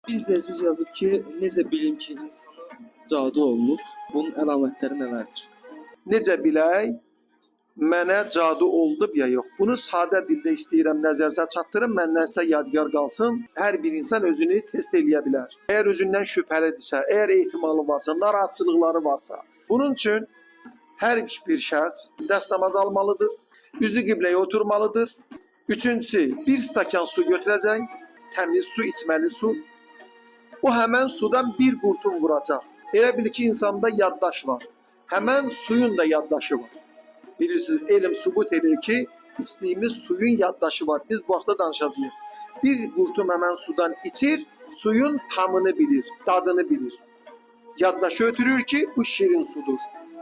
Bir izləyicimiz yazıb ki, necə bilim ki, insana cadu olunub? Bunun əlamətləri nələrdir? Necə bilək, mənə cadu oldu ya yox. Bunu sadə dildə istəyirəm nəzərinizə çatdırım, məndən sizə yadgar qalsın. Hər bir insan özünü test eləyə bilər. Əgər özündən şübhəlidirsə, əgər ehtimalı varsa, narahatçılıqları varsa, bunun üçün hər bir şəxs dəstəmaz almalıdır, üzü qibləyə oturmalıdır. Üçüncüsü, bir stəkan su götürəcək, təmiz su, içməli su. O həmən sudan bir qurtum vuracaq. Elə bil ki, insanda yaddaş var. Həmən suyun da yaddaşı var. Bilirsiniz, elm sübut edir ki, içdiyimiz suyun yaddaşı var. Biz bu vaxtda danışacağıq. Bir qurtum həmən sudan içir, suyun tamını bilir, dadını bilir. Yaddaşı ötürür ki, bu şirin sudur,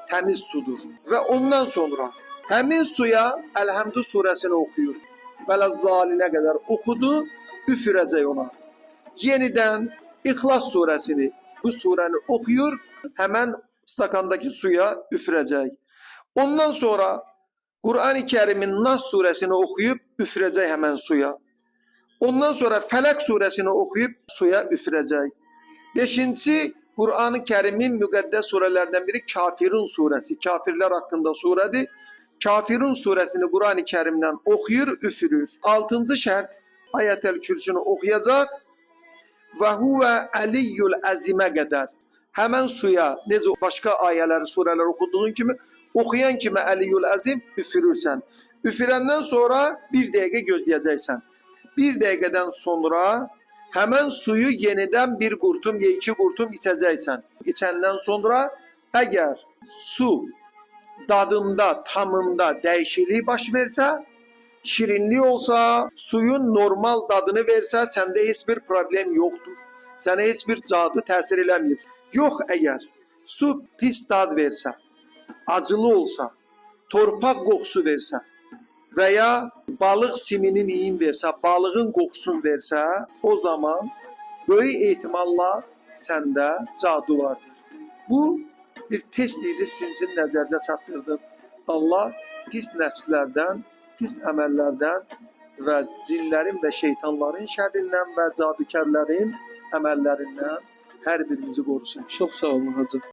təmiz sudur. Və ondan sonra həmin suya Əlhəmdü surəsini oxuyur. Vələzzalinə qədər oxudu, üfürəcək ona. Yenidən İxlas surəsini, bu surəni oxuyur, həmən stakandakı suya üfürəcək. Ondan sonra Qur'an-ı Kərimin Nas surəsini oxuyub üfürəcək həmən suya. Ondan sonra Fələq surəsini oxuyub suya üfürəcək. Beşinci, Qur'an-ı Kərimin müqəddəs surələrdən biri Kafirun surəsi. Kafirlər haqqında surədir. Kafirun surəsini Qur'an-ı Kərimdən oxuyur, üfürür. Altıncı şərt, Ayətəl Kürsünü oxuyacaq. Və huvə əliyyül əzimə qədər. Həmən suya, necə başqa ayələri, surələri oxuduğun kimi, oxuyan kimi əliyyül əzim üfürürsən. Üfürəndən sonra bir dəqiqə gözləyəcəksən. Bir dəqiqədən sonra həmən suyu yenidən bir qurtum ya iki qurtum içəcəksən. İçəndən sonra əgər su dadında, tamında dəyişiklik baş versə, şirinlik olsa, suyun normal dadını versə, səndə heç bir problem yoxdur. Sənə heç bir cadu təsir eləməyib. Yox, əgər su pis dad versə, acılı olsa, torpaq qoxusu versə və ya balıq siminin iyin versə, balığın qoxusunu versə, o zaman böyük ehtimalla səndə cadu vardır. Bu bir test idi, sizin üçün nəzərdə çatdırdım. Allah pis nəfslərdən, pis əməllərdən və cinlərin və şeytanların şərrindən və cadükərlərin əməllərindən hər birimizi qorusun. Çox sağ olun hacı.